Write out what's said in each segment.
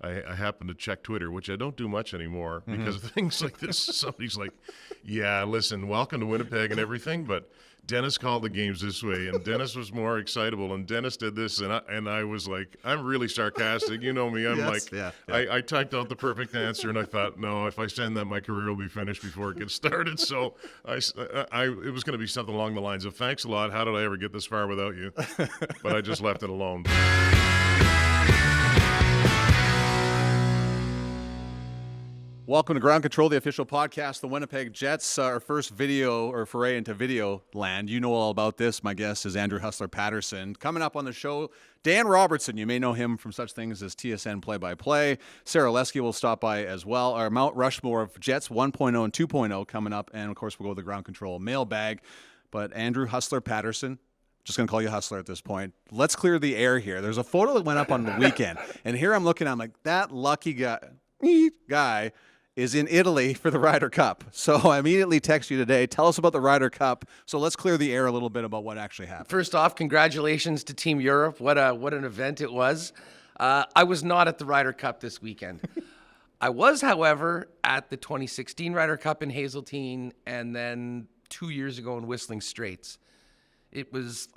I happened to check Twitter, which I don't do much anymore because of things like this. Somebody's like, yeah, listen, welcome to Winnipeg and everything, but Dennis called the games this way, and Dennis was more excitable, and Dennis did this, and I was like, I'm really sarcastic. You know me. I'm I typed out the perfect answer, and I thought, no, if I send that, my career will be finished before it gets started. So it was going to be something along the lines of, thanks a lot. How did I ever get this far without you? But I just left it alone. Welcome to Ground Control, the official podcast, the Winnipeg Jets, our first video or foray into video land. You know all about this. My guest is Andrew Hustler Paterson. Coming up on the show, Dan Robertson. You may know him from such things as TSN play-by-play. Sara Orlesky will stop by as well. Our Mount Rushmore of Jets 1.0 and 2.0 coming up. And, of course, we'll go with the Ground Control mailbag. But Andrew Hustler Paterson, just going to call you Hustler at this point. Let's clear the air here. There's a photo that went up on the weekend. And here I'm looking, I'm like, that lucky guy is in Italy for the Ryder Cup. So I immediately text you today. Tell us about the Ryder Cup. So let's clear the air a little bit about what actually happened. First off, congratulations to Team Europe. What an event it was. I was not at the Ryder Cup this weekend. I was, however, at the 2016 Ryder Cup in Hazeltine and then 2 years ago in Whistling Straits. It was,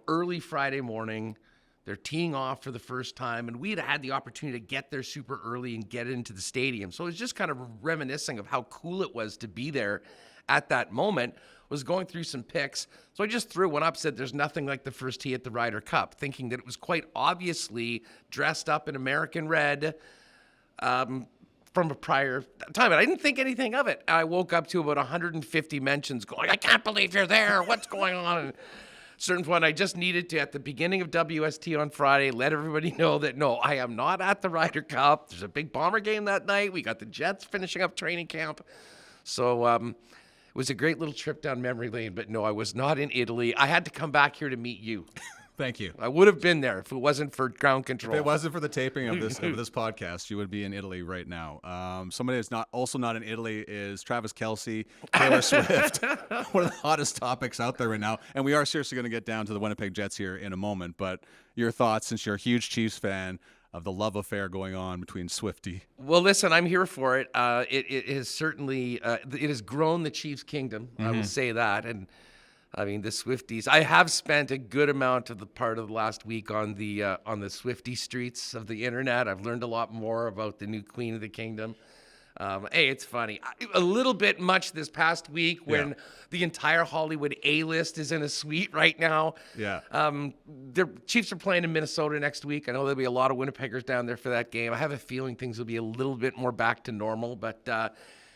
early Friday morning. They're teeing off for the first time, and we had the opportunity to get there super early and get into the stadium. So it was just kind of reminiscing of how cool it was to be there at that moment. Was going through some pics. So I just threw one up, said there's nothing like the first tee at the Ryder Cup, thinking that it was quite obviously dressed up in American red from a prior time. But I didn't think anything of it. I woke up to about 150 mentions going, I can't believe you're there. What's going on? And certain point, I just needed to, at the beginning of WST on Friday, let everybody know that, no, I am not at the Ryder Cup. There's a big Bomber game that night. We got the Jets finishing up training camp. So it was a great little trip down memory lane. But no, I was not in Italy. I had to come back here to meet you. Thank you. I would have been there if it wasn't for Ground Control. If it wasn't for the taping of this podcast, you would be in Italy right now. Somebody that's also not in Italy is Travis Kelce, Taylor Swift. One of the hottest topics out there right now. And we are seriously going to get down to the Winnipeg Jets here in a moment. But your thoughts, since you're a huge Chiefs fan, of the love affair going on between Swiftie. Well, listen, I'm here for it. It has certainly it has grown the Chiefs' kingdom. I will say that. And I mean, the Swifties. I have spent a good amount of the part of the last week on the Swiftie streets of the internet. I've learned a lot more about the new Queen of the Kingdom. Hey, it's funny. A little bit much this past week when the entire Hollywood A-list is in a suite right now. Yeah. The Chiefs are playing in Minnesota next week. I know there'll be a lot of Winnipeggers down there for that game. I have a feeling things will be a little bit more back to normal, but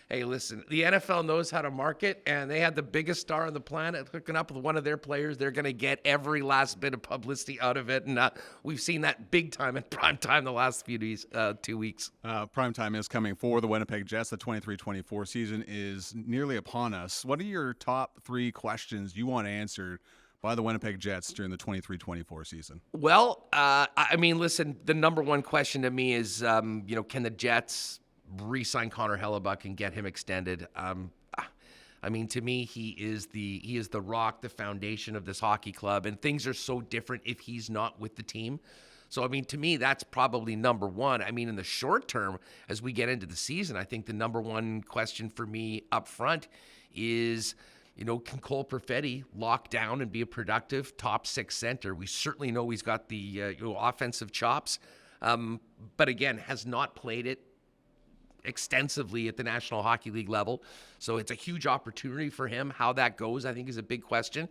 hey, listen, the NFL knows how to market, and they had the biggest star on the planet hooking up with one of their players. They're going to get every last bit of publicity out of it, and we've seen that big time in prime time the last few days, 2 weeks. Prime time is coming for the Winnipeg Jets. The 23-24 season is nearly upon us. What are your top 3 questions you want answered by the Winnipeg Jets during the 23-24 season? Well, I mean, listen, the number one question to me is, can the Jets re-sign Connor Hellebuck and get him extended? I mean, to me, he is the rock, the foundation of this hockey club, and things are so different if he's not with the team. So, I mean, to me, that's probably number one. I mean, in the short term, as we get into the season, I think the number one question for me up front is, can Cole Perfetti lock down and be a productive top 6 center? We certainly know he's got the offensive chops, but again, has not played it extensively at the National Hockey League level. So it's a huge opportunity for him. How that goes, I think, is a big question.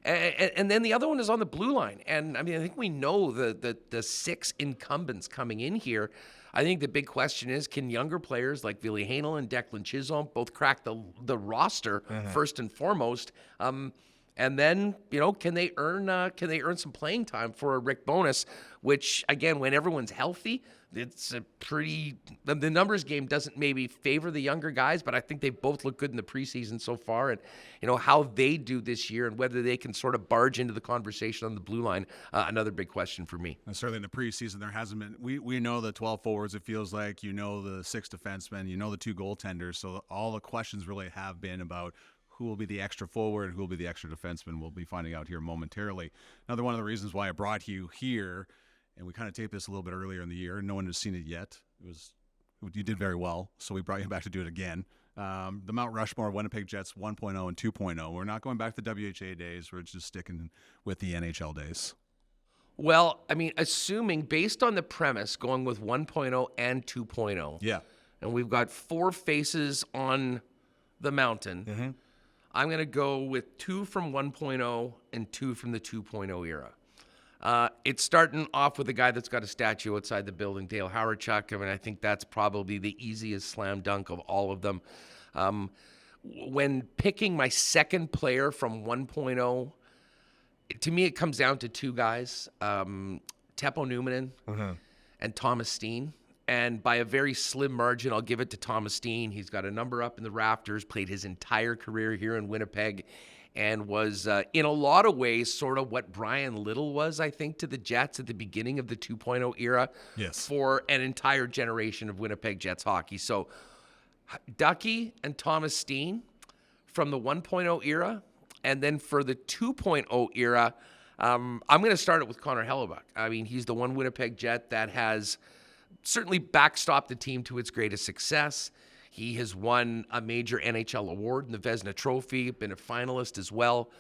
And then the other one is on the blue line. And I mean, I think we know the 6 incumbents coming in here. I think the big question is, can younger players like Ville Heinola and Declan Chisholm both crack the roster first and foremost? And then, can they earn some playing time for a Rick Bowness, which, again, when everyone's healthy, it's a pretty – the numbers game doesn't maybe favor the younger guys, but I think they both look good in the preseason so far. And, how they do this year and whether they can sort of barge into the conversation on the blue line, another big question for me. And certainly in the preseason, there hasn't been – we know the 12 forwards, it feels like, the 6 defensemen, the 2 goaltenders. So all the questions really have been about who will be the extra forward, who will be the extra defenseman. We'll be finding out here momentarily. Another one of the reasons why I brought you here, and we kind of taped this a little bit earlier in the year, no one has seen it yet. you did very well, so we brought you back to do it again. The Mount Rushmore Winnipeg Jets 1.0 and 2.0. We're not going back to the WHA days. We're just sticking with the NHL days. Well, I mean, assuming based on the premise, going with 1.0 and 2.0. Yeah. And we've got 4 faces on the mountain. Mm-hmm. I'm going to go with 2 from 1.0 and 2 from the 2.0 era. It's starting off with a guy that's got a statue outside the building, Dale Hawerchuk. I mean, I think that's probably the easiest slam dunk of all of them. When picking my second player from 1.0, to me, it comes down to 2 guys, Teppo Numminen and Thomas Steen. And by a very slim margin, I'll give it to Thomas Steen. He's got a number up in the rafters, played his entire career here in Winnipeg, and was, in a lot of ways, sort of what Brian Little was, I think, to the Jets at the beginning of the 2.0 era for an entire generation of Winnipeg Jets hockey. So Ducky and Thomas Steen from the 1.0 era, and then for the 2.0 era, I'm going to start it with Connor Hellebuyck. I mean, he's the one Winnipeg Jet that has certainly backstopped the team to its greatest success. He has won a major NHL award in the Vezina Trophy, been a finalist as well.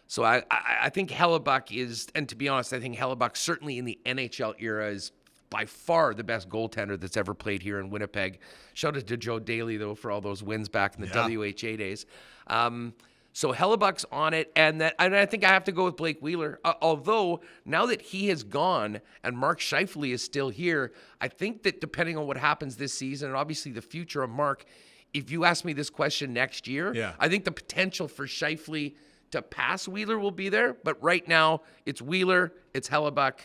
So I think Hellebuyck is, and to be honest, I think Hellebuyck certainly in the NHL era is by far the best goaltender that's ever played here in Winnipeg. Shout out to Joe Daly, though, for all those wins back in the WHA days. So Hellebuyck's on it, and I think I have to go with Blake Wheeler. Although, now that he has gone and Mark Scheifele is still here, I think that depending on what happens this season, and obviously the future of Mark, if you ask me this question next year, I think the potential for Scheifele to pass Wheeler will be there. But right now, it's Wheeler, it's Hellebuyck,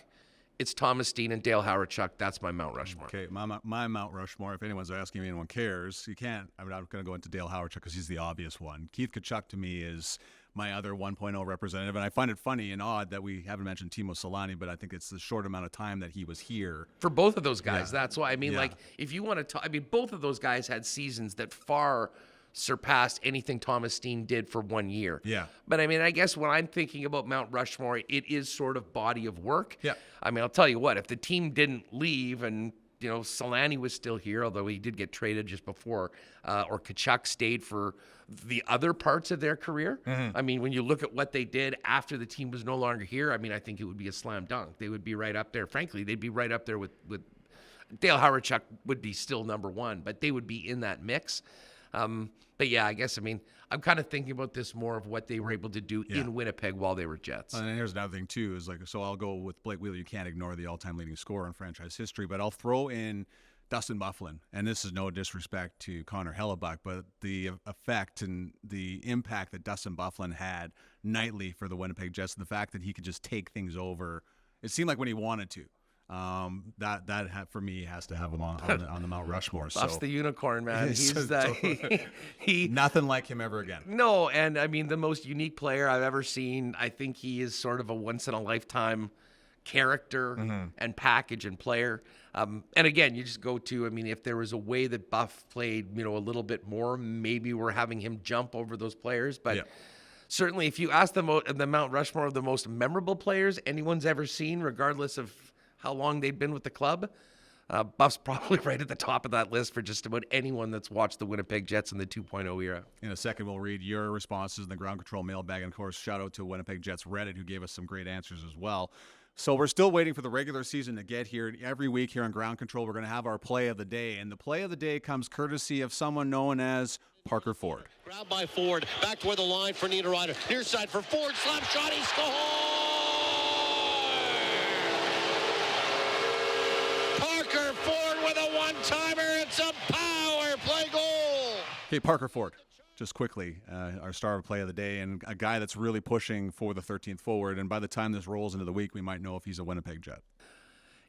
it's Thomas Steen, and Dale Hawerchuk. That's my Mount Rushmore. Okay, my Mount Rushmore, if anyone's asking me, anyone cares, you can't. I'm not going to go into Dale Hawerchuk because he's the obvious one. Keith Tkachuk, to me, is my other 1.0 representative. And I find it funny and odd that we haven't mentioned Timo Solani, but I think it's the short amount of time that he was here. For both of those guys, that's why. I mean, like, if you want to talk, I mean, both of those guys had seasons that far surpassed anything Thomas Steen did for 1 year. Yeah. But I mean, I guess when I'm thinking about Mount Rushmore, it is sort of body of work. Yeah. I mean, I'll tell you what, if the team didn't leave and, you know, Solani was still here, although he did get traded just before, or Tkachuk stayed for the other parts of their career. I mean, when you look at what they did after the team was no longer here, I mean, I think it would be a slam dunk. They would be right up there. Frankly, they'd be right up there with Dale Hawerchuk would be still number 1, but they would be in that mix. But yeah, I guess, I mean, I'm kind of thinking about this more of what they were able to do in Winnipeg while they were Jets. And here's another thing, too, is like, so I'll go with Blake Wheeler. You can't ignore the all-time leading scorer in franchise history, but I'll throw in Dustin Byfuglien. And this is no disrespect to Connor Hellebuyck, but the effect and the impact that Dustin Byfuglien had nightly for the Winnipeg Jets, the fact that he could just take things over, it seemed like when he wanted to. For me has to have him on the Mount Rushmore. Buff's the unicorn, man. He's he nothing like him ever again. No, and I mean the most unique player I've ever seen. I think he is sort of a once in a lifetime character and package and player. And again, you just go to, I mean, if there was a way that Buff played, you know, a little bit more, maybe we're having him jump over those players, but. Certainly, if you ask the Mount Rushmore of the most memorable players anyone's ever seen, regardless of how long they've been with the club, Buff's probably right at the top of that list for just about anyone that's watched the Winnipeg Jets in the 2.0 era. In a second, we'll read your responses in the Ground Control mailbag. And, of course, shout out to Winnipeg Jets Reddit, who gave us some great answers as well. So we're still waiting for the regular season to get here. Every week here on Ground Control, we're going to have our play of the day. And the play of the day comes courtesy of someone known as Parker Ford. Ground by Ford. Back toward the line for Nina Ryder. Near side for Ford. Slap shot. He scores! Parker Ford with a one-timer. It's a power play goal. Okay, Parker Ford. Just quickly, our star of play of the day and a guy that's really pushing for the 13th forward. And by the time this rolls into the week, we might know if he's a Winnipeg Jet.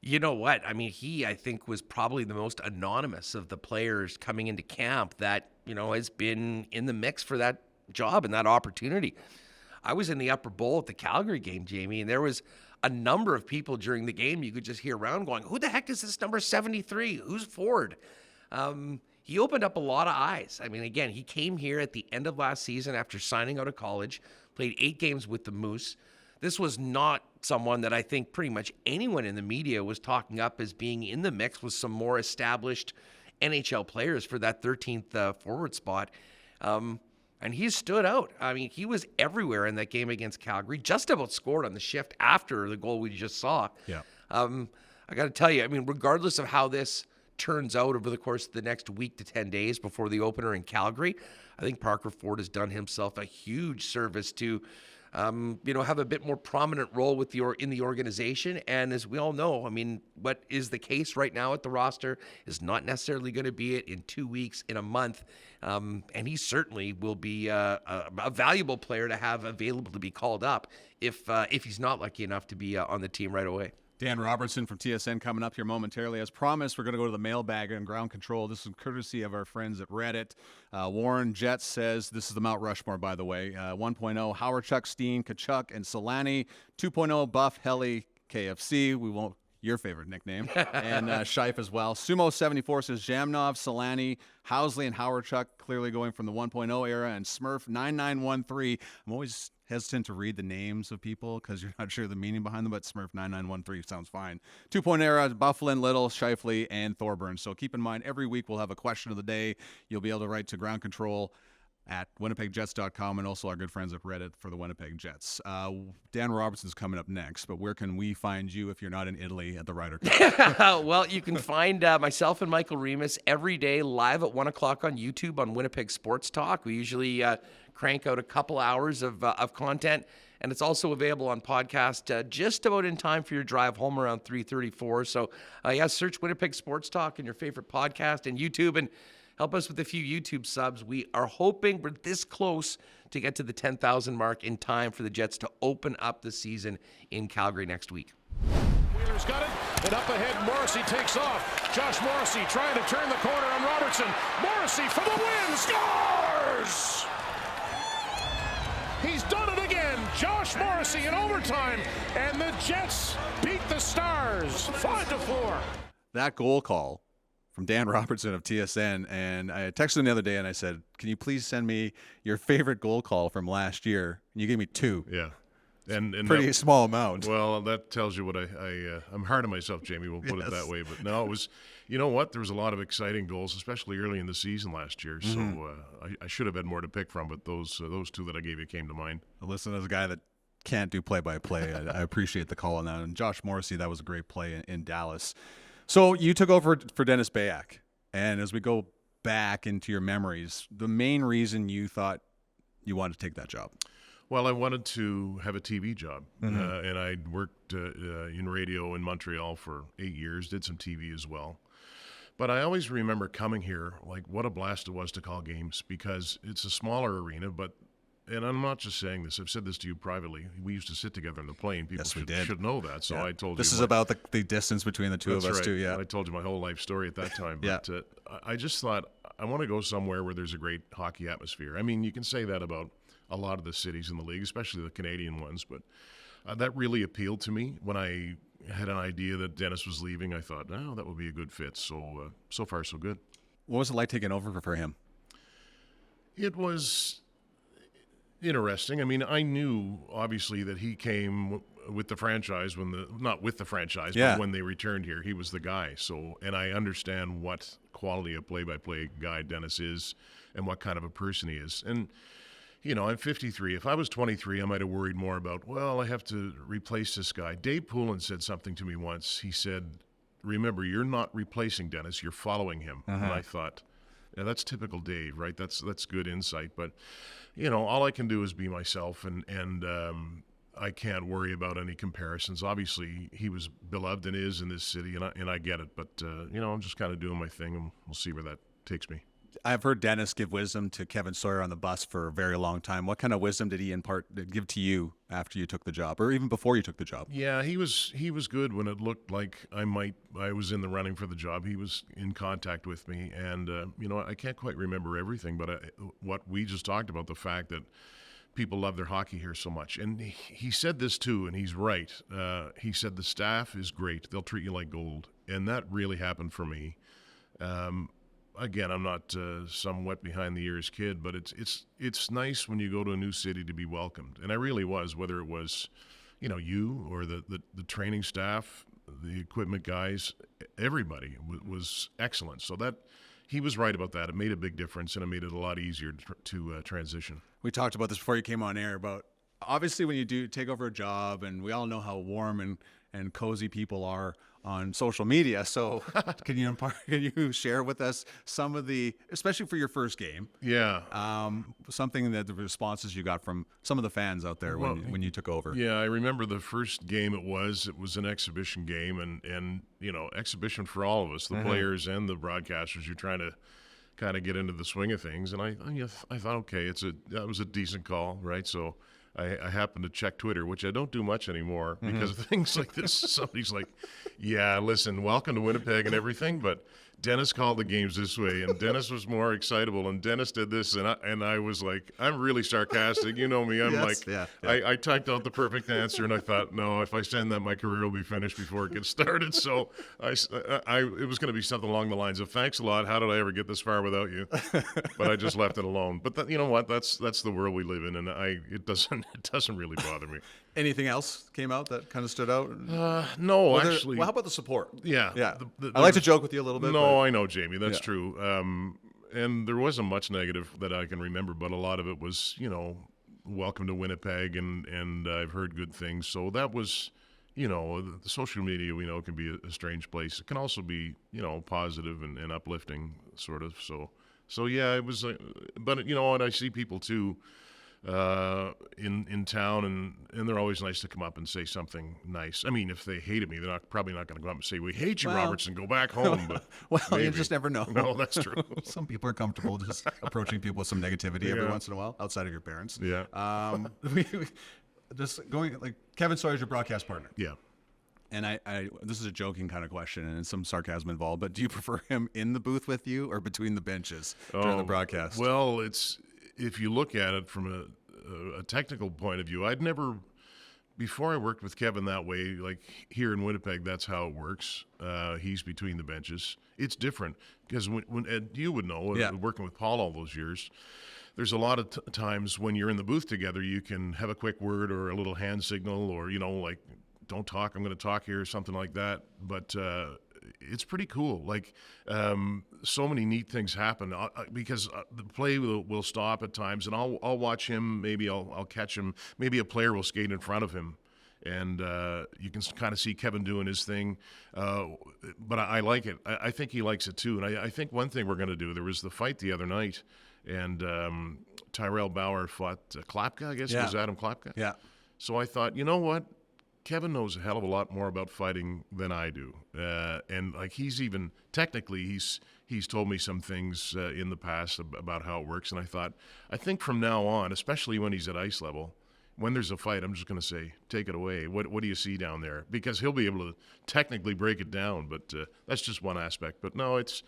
You know what? I mean, he, I think, was probably the most anonymous of the players coming into camp that, you know, has been in the mix for that job and that opportunity. I was in the upper bowl at the Calgary game, Jamie, and there was a number of people during the game you could just hear around going, who the heck is this number 73? Who's Ford? He opened up a lot of eyes. I mean, again, he came here at the end of last season after signing out of college, played 8 games with the Moose. this was not someone that I think pretty much anyone in the media was talking up as being in the mix with some more established NHL players for that 13th forward spot. And he stood out. I mean, he was everywhere in that game against Calgary, just about scored on the shift after the goal we just saw. Yeah. I got to tell you, I mean, regardless of how this turns out over the course of the next week to 10 days before the opener in Calgary, I think Parker Ford has done himself a huge service to, have a bit more prominent role with in the organization. And as we all know, I mean, what is the case right now at the roster is not necessarily going to be it in 2 weeks, in a month. And he certainly will be a valuable player to have available to be called up if he's not lucky enough to be on the team right away. Dan Robertson from TSN coming up here momentarily. As promised, we're going to go to the mailbag and ground control. This is courtesy of our friends at Reddit. Warren Jets says, this is the Mount Rushmore, by the way. 1.0, Howard, Chuck, Steen, Kachuk, and Solani. 2.0, Buff, Helly, KFC. We won't, your favorite nickname. And Shife as well. Sumo74 says, Jamnov, Solani, Housley, and Howard Chuck clearly going from the 1.0 era. And Smurf9913. I'm always hesitant to read the names of people because you're not sure the meaning behind them, but Smurf9913 sounds fine. 2.0 era, Bufflin, Little, Shifley, and Thorburn. So keep in mind, every week we'll have a question of the day. You'll be able to write to ground control at winnipegjets.com, and also our good friends at Reddit for the Winnipeg Jets. Dan Robertson's coming up next, but where can we find you if you're not in Italy at the Ryder Cup? Well, you can find myself and Michael Remus every day live at 1 o'clock on YouTube on Winnipeg Sports Talk. We usually crank out a couple hours of content, and it's also available on podcast just about in time for your drive home around 3:34. So, search Winnipeg Sports Talk in your favorite podcast and YouTube, and help us with a few YouTube subs. We are hoping we're this close to get to the 10,000 mark in time for the Jets to open up the season in Calgary next week. Wheeler's got it, and up ahead, Morrissey takes off. Josh Morrissey trying to turn the corner on Robertson. Morrissey for the win, scores! He's done it again. Josh Morrissey in overtime, and the Jets beat the Stars 5-4. That goal call from Dan Robertson of TSN, and I texted him the other day and I said, can you please send me your favorite goal call from last year? And you gave me 2. Yeah. And pretty small amount. Well, that tells you what I'm hard on myself, Jamie. We'll put it that way. But no, it was, you know what? There was a lot of exciting goals, especially early in the season last year. So I should have had more to pick from, but those 2 that I gave you came to mind. Listen, as a guy that can't do play-by-play, I appreciate the call on that. And Josh Morrissey, that was a great play in Dallas. So you took over for Dennis Bayak. And as we go back into your memories, the main reason you thought you wanted to take that job? Well, I wanted to have a TV job, and I'd worked in radio in Montreal for 8 years, did some TV as well. But I always remember coming here, like what a blast it was to call games, because it's a smaller arena, and I'm not just saying this, I've said this to you privately, we used to sit together in the plane. People should know that, so I told you. This is about the distance between the two of us, too, yeah. I told you my whole life story at that time, but I just thought, I want to go somewhere where there's a great hockey atmosphere. I mean, you can say that about a lot of the cities in the league, especially the Canadian ones, but that really appealed to me. When I had an idea that Dennis was leaving, I thought, that would be a good fit. So, so far, so good. What was it like taking over for him? It was interesting. I mean, I knew, obviously, that he came with the franchise not with the franchise, but when they returned here, he was the guy. So, and I understand what quality of play-by-play guy Dennis is and what kind of a person he is. And I'm 53. If I was 23, I might have worried more about, I have to replace this guy. Dave Poulin said something to me once. He said, remember, you're not replacing Dennis, you're following him. And I thought, that's typical Dave, right? That's good insight. But, all I can do is be myself, and I can't worry about any comparisons. Obviously, he was beloved and is in this city, and I get it. But, I'm just kind of doing my thing, and we'll see where that takes me. I've heard Dennis give wisdom to Kevin Sawyer on the bus for a very long time. What kind of wisdom did he give to you after you took the job, or even before you took the job? Yeah, he was good when it looked like I was in the running for the job. He was in contact with me, and I can't quite remember everything, but what we just talked about, the fact that people love their hockey here so much. And he said this too, and he's right. He said the staff is great. They'll treat you like gold, and that really happened for me. Again, I'm not some wet behind the ears kid, but it's nice when you go to a new city to be welcomed, and I really was. Whether it was, you or the training staff, the equipment guys, everybody was excellent. So that he was right about that. It made a big difference, and it made it a lot easier to transition. We talked about this before you came on air about obviously when you do take over a job, and we all know how warm and cozy people are on social media. So can you share with us some of the, especially for your first game? Yeah. Something that the responses you got from some of the fans out there when you took over. Yeah, I remember the first game it was an exhibition game, and exhibition for all of us, the players and the broadcasters. You're trying to kind of get into the swing of things, and I thought, okay, that was a decent call, right? So I happened to check Twitter, which I don't do much anymore because of things like this. Somebody's like, yeah, listen, welcome to Winnipeg and everything, but Dennis called the games this way, and Dennis was more excitable, and Dennis did this, and I was like, I'm really sarcastic. You know me. I'm I typed out the perfect answer, and I thought, no, if I send that, my career will be finished before it gets started. So it was going to be something along the lines of, thanks a lot. How did I ever get this far without you? But I just left it alone. But you know what? That's the world we live in, and it doesn't really bother me. Anything else came out that kind of stood out? No, actually. Well, how about the support? Yeah. I like to joke with you a little bit. No, I know, Jamie. That's true. And there wasn't much negative that I can remember, but a lot of it was, welcome to Winnipeg, and I've heard good things. So that was, the social media, we know, can be a strange place. It can also be, positive and uplifting, sort of. So yeah, it was. But and I see people too. In town, and they're always nice to come up and say something nice. I mean, if they hated me, they're probably not going to go up and say, "We hate you, Robertson. Go back home." But you just never know. No, that's true. Some people are comfortable just approaching people with some negativity every once in a while, outside of your parents. Yeah. Just going like Kevin Sawyer's your broadcast partner. Yeah. And I this is a joking kind of question and some sarcasm involved, but do you prefer him in the booth with you or between the benches during the broadcast? Well, if you look at it from a technical point of view, I'd never, before I worked with Kevin that way, like here in Winnipeg, that's how it works. He's between the benches. It's different because when Ed, you would know, working with Paul all those years, there's a lot of times when you're in the booth together, you can have a quick word or a little hand signal or, like, don't talk, I'm going to talk here, or something like that. But it's pretty cool. Like, so many neat things happen because the play will stop at times, and I'll watch him. Maybe I'll catch him. Maybe a player will skate in front of him, and you can kind of see Kevin doing his thing. But I like it. I think he likes it too. And I think one thing we're going to do. There was the fight the other night, and Tyrell Bauer fought Klapka. I guess it was Adam Klapka. Yeah. So I thought, you know what? Kevin knows a hell of a lot more about fighting than I do, and like he's told me some things in the past about how it works. And I think from now on, especially when he's at ice level, when there's a fight, I'm just going to say, take it away. What do you see down there? Because he'll be able to technically break it down, but that's just one aspect. But no, it's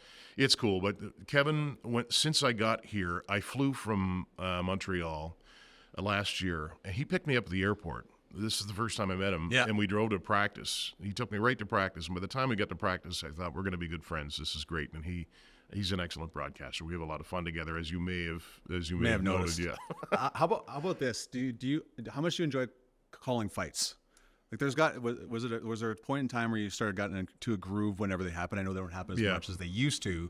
cool. But Kevin, since I got here, I flew from Montreal last year, and he picked me up at the airport. This is the first time I met him, and we drove to practice. He took me right to practice, and by the time we got to practice, I thought, we're going to be good friends. This is great, and he's an excellent broadcaster. We have a lot of fun together, as you may have noticed. Yeah. How about this? How much do you enjoy calling fights? Like, was there a point in time where you started getting into a groove whenever they happen? I know they don't happen as much as they used to,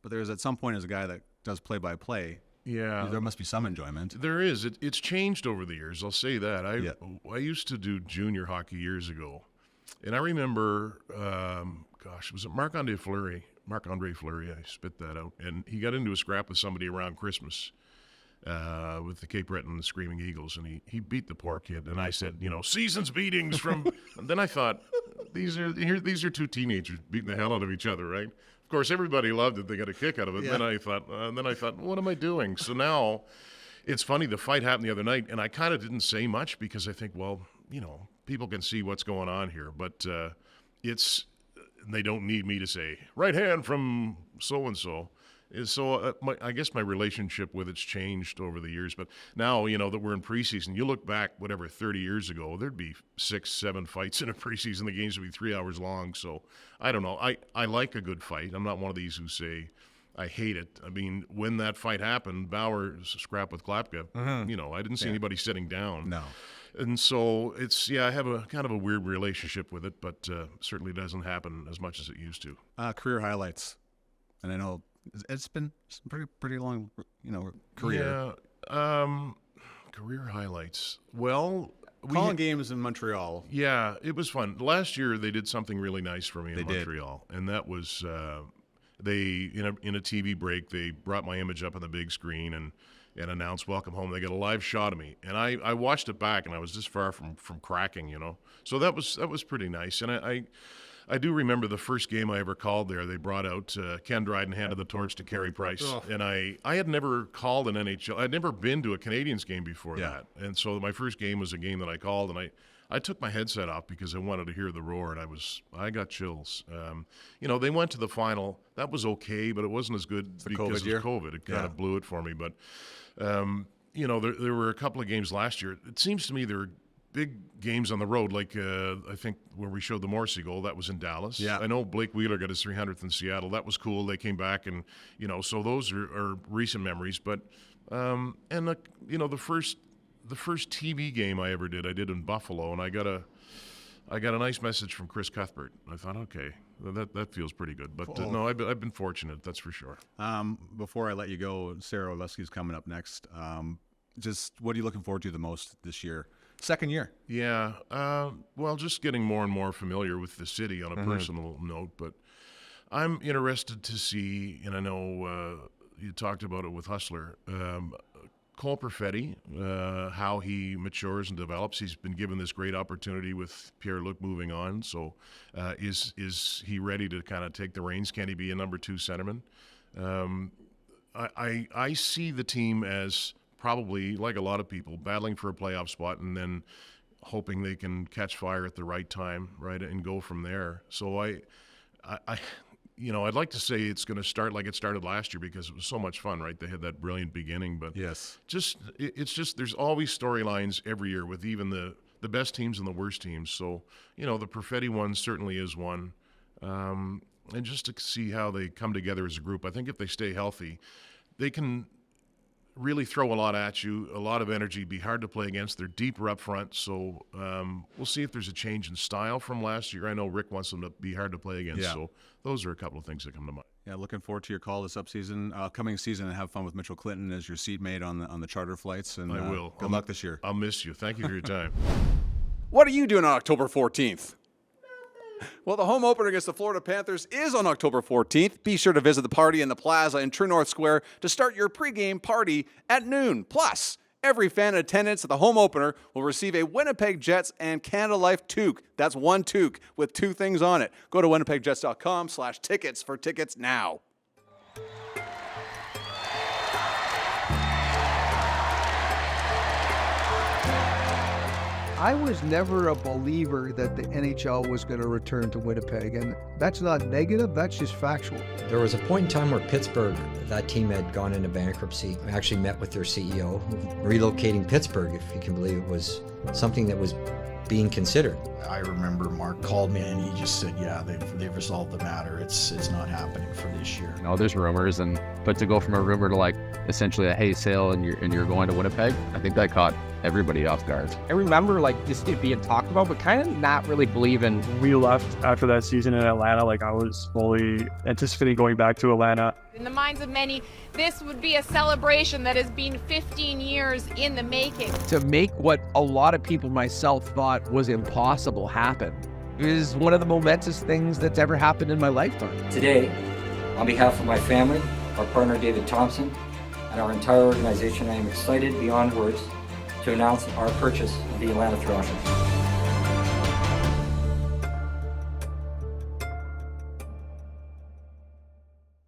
but there's at some point as a guy that does play-by-play. Yeah, there must be some enjoyment. There is. It's changed over the years. I'll say that. I used to do junior hockey years ago, and I remember, was it Marc-Andre Fleury? Marc-Andre Fleury, I spit that out, and he got into a scrap with somebody around Christmas with the Cape Breton and the Screaming Eagles, and he beat the poor kid. And I said, seasons beatings from. And then I thought, these are two teenagers beating the hell out of each other, right? Of course, everybody loved it. They got a kick out of it. Yeah. Then I thought, what am I doing? So now, it's funny. The fight happened the other night, and I kind of didn't say much because I think, well, people can see what's going on here. But they don't need me to say right hand from so and so. So I guess my relationship with it's changed over the years. But now, that we're in preseason, you look back, 30 years ago, there'd be 6-7 fights in a preseason. The games would be 3 hours long. So I don't know. I like a good fight. I'm not one of these who say I hate it. I mean, when that fight happened, Bauer scrap with Klapka, I didn't see anybody sitting down. No. And so I have a kind of a weird relationship with it, but certainly doesn't happen as much as it used to. Career highlights. And I know it's been pretty long, career. Yeah. Career highlights. Well, calling games in Montreal. Yeah, it was fun. Last year they did something really nice for me in They Montreal, and that was they in a TV break they brought my image up on the big screen and announced "Welcome Home." They got a live shot of me, and I watched it back, and I was just far from cracking, So that was pretty nice, and I do remember the first game I ever called there. They brought out Ken Dryden, handed the torch to Carey Price. Oh. And I had never called an NHL. I'd never been to a Canadiens game before that. And so my first game was a game that I called, and I took my headset off because I wanted to hear the roar, and I got chills. They went to the final. That was okay, but it wasn't as good because of COVID. It kind of blew it for me. But, there were a couple of games last year. It seems to me there were big games on the road, like I think where we showed the Morrissey goal, that was in Dallas. Yeah. I know Blake Wheeler got his 300th in Seattle. That was cool. They came back, and so those are recent memories. But the first TV game I ever did, I did in Buffalo, and I got a nice message from Chris Cuthbert. I thought, okay, that feels pretty good. But no, I've been fortunate, that's for sure. Before I let you go, Sara Orlesky's coming up next. Just what are you looking forward to the most this year? Second year. Yeah. Well, just getting more and more familiar with the city on a personal note. But I'm interested to see, and I know you talked about it with Hustler, Cole Perfetti, how he matures and develops. He's been given this great opportunity with Pierre-Luc moving on. So is he ready to kind of take the reins? Can he be a number 2 centerman? I see the team as probably, like a lot of people, battling for a playoff spot and then hoping they can catch fire at the right time, right, and go from there. So I'd like to say it's going to start like it started last year because it was so much fun, right? They had that brilliant beginning, but yes, it's just there's always storylines every year with even the best teams and the worst teams. So the Perfetti one certainly is one, and just to see how they come together as a group. I think if they stay healthy, they can really throw a lot at you, a lot of energy, be hard to play against. They're deeper up front, so we'll see if there's a change in style from last year. I know Rick wants them to be hard to play against, so those are a couple of things that come to mind. Yeah, looking forward to your call this coming season, and have fun with Mitchell Clinton as your seatmate on the charter flights. And I will. Good luck this year. I'll miss you. Thank you for your time. What are you doing on October 14th? Well, the home opener against the Florida Panthers is on October 14th. Be sure to visit the party in the Plaza in True North Square to start your pregame party at noon. Plus, every fan in attendance at the home opener will receive a Winnipeg Jets and Canada Life toque. That's one toque with 2 things on it. Go to winnipegjets.com/tickets for tickets now. I was never a believer that the NHL was going to return to Winnipeg, and that's not negative, that's just factual. There was a point in time where Pittsburgh, that team had gone into bankruptcy. I actually met with their CEO. Relocating Pittsburgh, if you can believe it, was something that was being considered. I remember Mark called me and he just said, yeah, they've resolved the matter. It's not happening for this year. There's rumors, but to go from a rumor to like essentially a hay sale and you're going to Winnipeg, I think that caught everybody off guard. I remember this being talked about, but kind of not really believing. We left after that season in Atlanta. I was fully anticipating going back to Atlanta. In the minds of many, this would be a celebration that has been 15 years in the making. To make what a lot of people, myself, thought was impossible happen is one of the momentous things that's ever happened in my lifetime. Today, on behalf of my family, our partner David Thompson, and our entire organization, I am excited beyond words to announce our purchase of the Atlanta Thrashers.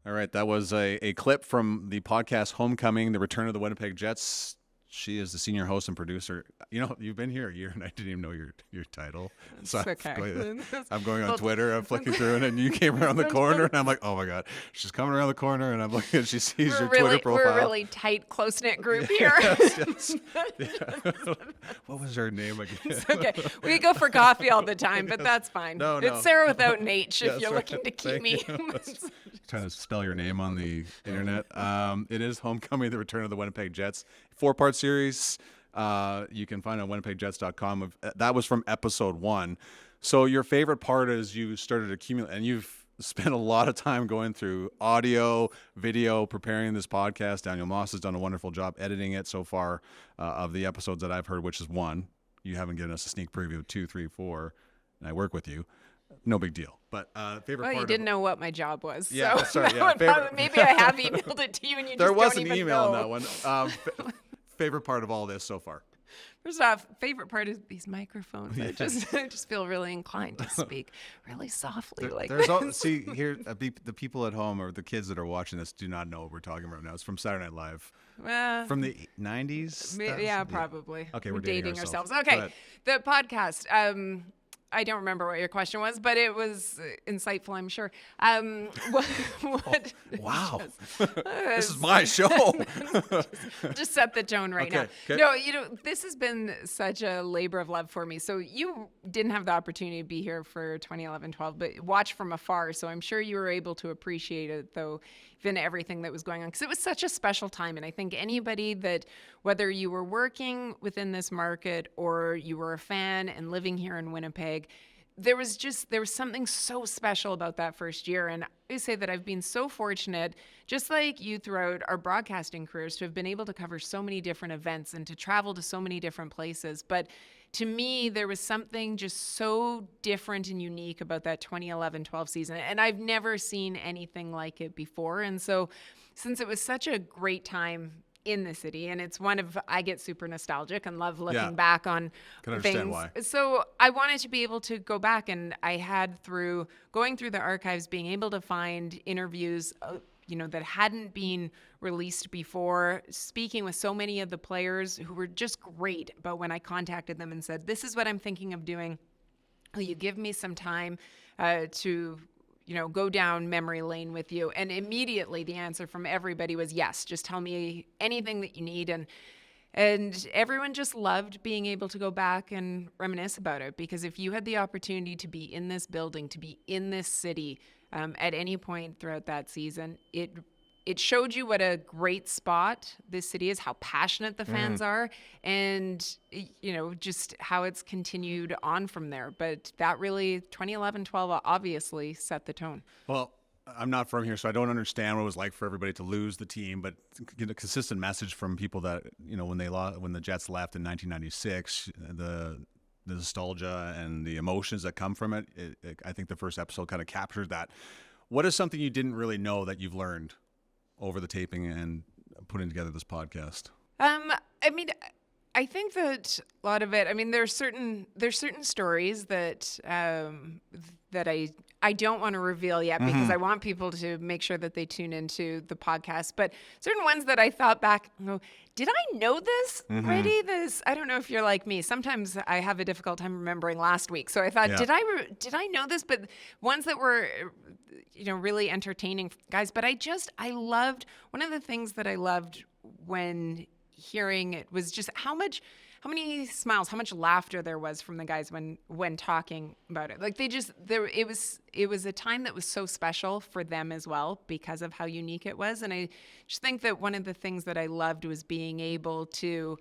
All right, that was a clip from the podcast Homecoming, the return of the Winnipeg Jets. She is the senior host and producer. You've been here a year, and I didn't even know your title. So okay. I'm going on Twitter, I'm flicking through it, and you came around the corner, and I'm like, oh my God, she's coming around the corner, and I'm looking, and she sees your Twitter profile. We're a really tight, close-knit group here. Yes. Yeah. What was her name again? It's okay. We go for coffee all the time, but that's fine. No. It's Sarah without an H if Yes, you're right. looking to keep me. trying to spell your name on the internet. It is Homecoming: The Return of the Winnipeg Jets, 4-part series. You can find it on winnipegjets.com. That was from episode 1. So your favorite part is you started accumulating, and you've spent a lot of time going through audio, video, preparing this podcast. Daniel Moss has done a wonderful job editing it so far of the episodes that I've heard, which is 1. You haven't given us a sneak preview of 2, 3, 4, and I work with you. No big deal. But favorite part. Well, you didn't know what my job was. Yeah, so sorry. Yeah, maybe I have emailed it to you and you there just was don't an even email know. on that one. Favorite part of all this so far? First off, favorite part is these microphones. I just feel really inclined to speak really softly See, here, the people at home or the kids that are watching this do not know what we're talking about now. It's from Saturday Night Live. From the 90s? Yeah, probably. Okay, we're dating ourselves. Okay, the podcast. I don't remember what your question was, but it was insightful, I'm sure. Wow. This is my show. just set the tone right now. Okay. No, this has been such a labor of love for me. So you didn't have the opportunity to be here for 2011-12, but watch from afar. So I'm sure you were able to appreciate it, though, even everything that was going on, because it was such a special time. And I think anybody that, whether you were working within this market or you were a fan and living here in Winnipeg, there was something so special about that first year. And I say that I've been so fortunate, just like you throughout our broadcasting careers, to have been able to cover so many different events and to travel to so many different places. But to me, there was something just so different and unique about that 2011-12 season. And I've never seen anything like it before. And so since it was such a great time in the city, and it's I get super nostalgic and love looking back on Can things. Understand why. So I wanted to be able to go back, and I had, through going through the archives, being able to find interviews that hadn't been released before, speaking with so many of the players who were just great. But when I contacted them and said, this is what I'm thinking of doing, will you give me some time to go down memory lane with you? And immediately the answer from everybody was yes, just tell me anything that you need. And everyone just loved being able to go back and reminisce about it, because if you had the opportunity to be in this building, to be in this city at any point throughout that season, it showed you what a great spot this city is, how passionate the fans are, and just how it's continued on from there. But that really, 2011-12 obviously set the tone. Well, I'm not from here, so I don't understand what it was like for everybody to lose the team, but get a consistent message from people that, when the Jets left in 1996, the nostalgia and the emotions that come from it, I think the first episode kind of captured that. What is something you didn't really know that you've learned over the taping and putting together this podcast? I think that a lot of it, there's certain stories that that I don't want to reveal yet, because I want people to make sure that they tune into the podcast. But certain ones that I thought back, did I know this already? I don't know if you're like me. Sometimes I have a difficult time remembering last week. So I thought, did I know this? But ones that were, really entertaining, guys. But I loved, one of the things that I loved when hearing it was just how many smiles, how much laughter there was from the guys when talking about it. Like it was a time that was so special for them as well, because of how unique it was. And I just think that one of the things that I loved was being able to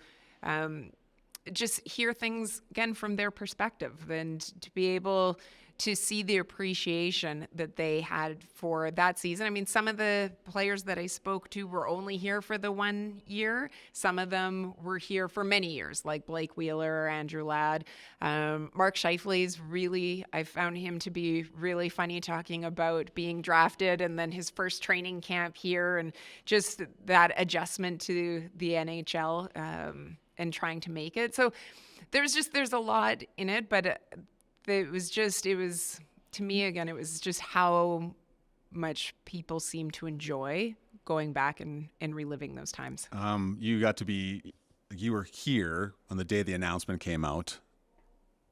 just hear things again from their perspective, and to be able to see the appreciation that they had for that season. Some of the players that I spoke to were only here for the 1 year. Some of them were here for many years, like Blake Wheeler, Andrew Ladd. Mark Scheifele's I found him to be really funny, talking about being drafted and then his first training camp here, and just that adjustment to the NHL and trying to make it. So there's a lot in it, but it was to me, again, it was just how much people seem to enjoy going back and reliving those times. You were here on the day the announcement came out,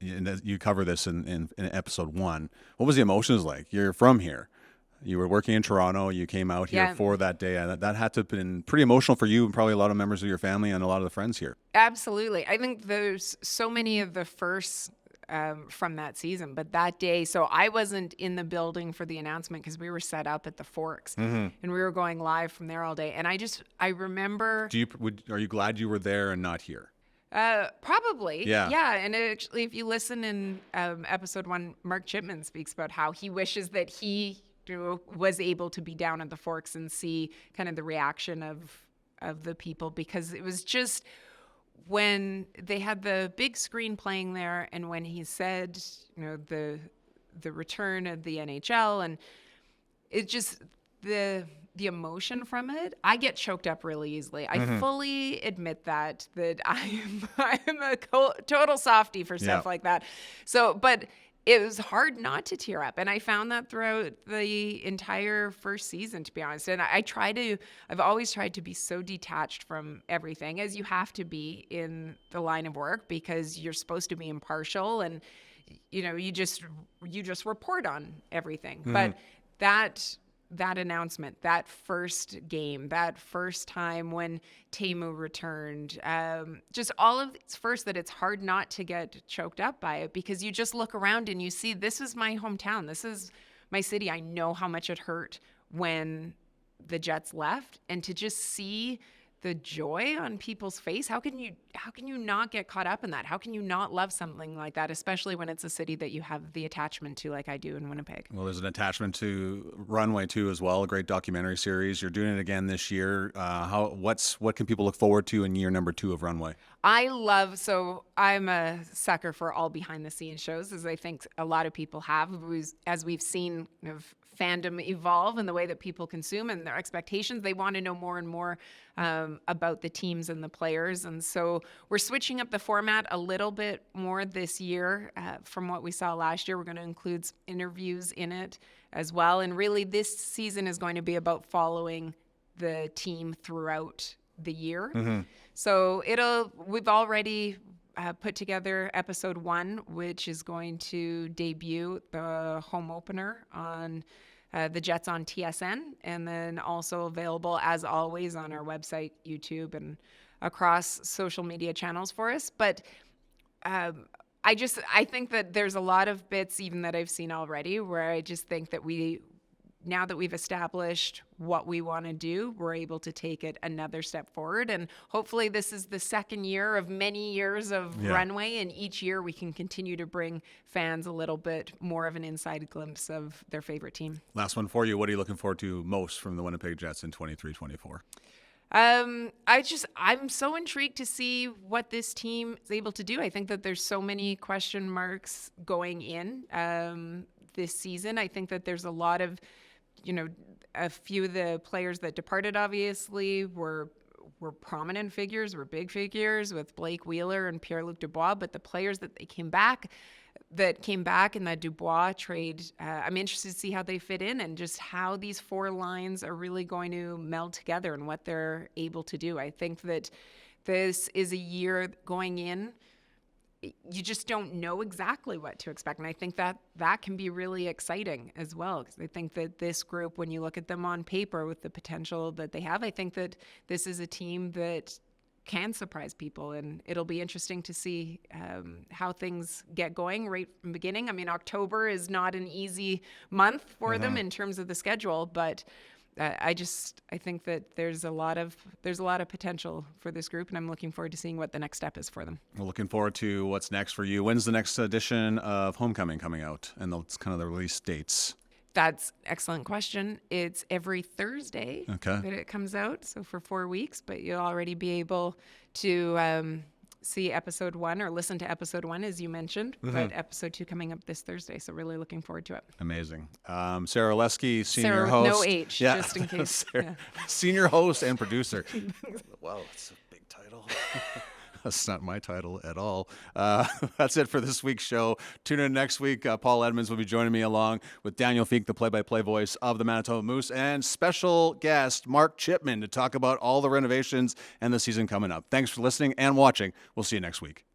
and you cover this in episode 1. What was the emotions like? You're from here. You were working in Toronto. You came out here for that day. And that had to have been pretty emotional for you and probably a lot of members of your family and a lot of the friends here. Absolutely. I think there's so many of the first from that season. But that day, so I wasn't in the building for the announcement because we were set up at the Forks, and we were going live from there all day. And I remember. Are you glad you were there and not here? Probably. Yeah. And actually, if you listen in episode 1, Mark Chipman speaks about how he wishes that he was able to be down at the Forks and see kind of the reaction of the people, because it was just when they had the big screen playing there, and when he said, the return of the NHL, and it just the emotion from it, I get choked up really easily. I fully admit that I'm a total softie for stuff like that. So, but it was hard not to tear up. And I found that throughout the entire first season, to be honest. And I've always tried to be so detached from everything, as you have to be in the line of work, because you're supposed to be impartial, and, you just report on everything. But that announcement, that first game, that first time when Teemu returned, just all of it's first, that it's hard not to get choked up by it, because you just look around and you see, this is my hometown. This is my city. I know how much it hurt when the Jets left, and to just see the joy on people's face, how can you not get caught up in that? How can you not love something like that, especially when it's a city that you have the attachment to, like I do in Winnipeg? Well, there's an attachment to Runway too as well, a great documentary series. You're doing it again this year. What can people look forward to in year number 2 of Runway? I'm a sucker for all behind the scenes shows, as I think a lot of people have, as we've seen fandom evolve and the way that people consume and their expectations. They want to know more and more about the teams and the players. And so we're switching up the format a little bit more this year from what we saw last year. We're going to include interviews in it as well. And really, this season is going to be about following the team throughout the year. So we've already put together episode 1, which is going to debut the home opener on the Jets on TSN, and then also available, as always, on our website, YouTube, and across social media channels for us. But I think that there's a lot of bits even that I've seen already where I just think that now that we've established what we want to do, we're able to take it another step forward. And hopefully this is the second year of many years of Runway, and each year we can continue to bring fans a little bit more of an inside glimpse of their favorite team. Last one for you. What are you looking forward to most from the Winnipeg Jets in 23-24? I'm so intrigued to see what this team is able to do. I think that there's so many question marks going in this season. I think that there's a lot of, a few of the players that departed obviously were prominent figures, were big figures, with Blake Wheeler and Pierre-Luc Dubois, but the players that came back in that Dubois trade, I'm interested to see how they fit in, and just how these 4 lines are really going to meld together and what they're able to do. I think that this is a year going in, you just don't know exactly what to expect. And I think that can be really exciting as well, because I think that this group, when you look at them on paper with the potential that they have, I think that this is a team that can surprise people, and it'll be interesting to see how things get going right from the beginning. I mean, October is not an easy month for them in terms of the schedule, but I think that there's a lot of potential for this group, and I'm looking forward to seeing what the next step is for them. We're looking forward to what's next for you. When's the next edition of Homecoming coming out, and that's kind of the release dates? That's an excellent question. It's every Thursday that it comes out, so for 4 weeks, but you'll already be able to see episode 1 or listen to episode 1, as you mentioned, but episode 2 coming up this Thursday, so really looking forward to it. Amazing. Sara Orlesky, senior host. No H, just in case. Senior host and producer. Wow, that's a big title. That's not my title at all. That's it for this week's show. Tune in next week. Paul Edmonds will be joining me, along with Daniel Fink, the play-by-play voice of the Manitoba Moose, and special guest Mark Chipman to talk about all the renovations and the season coming up. Thanks for listening and watching. We'll see you next week.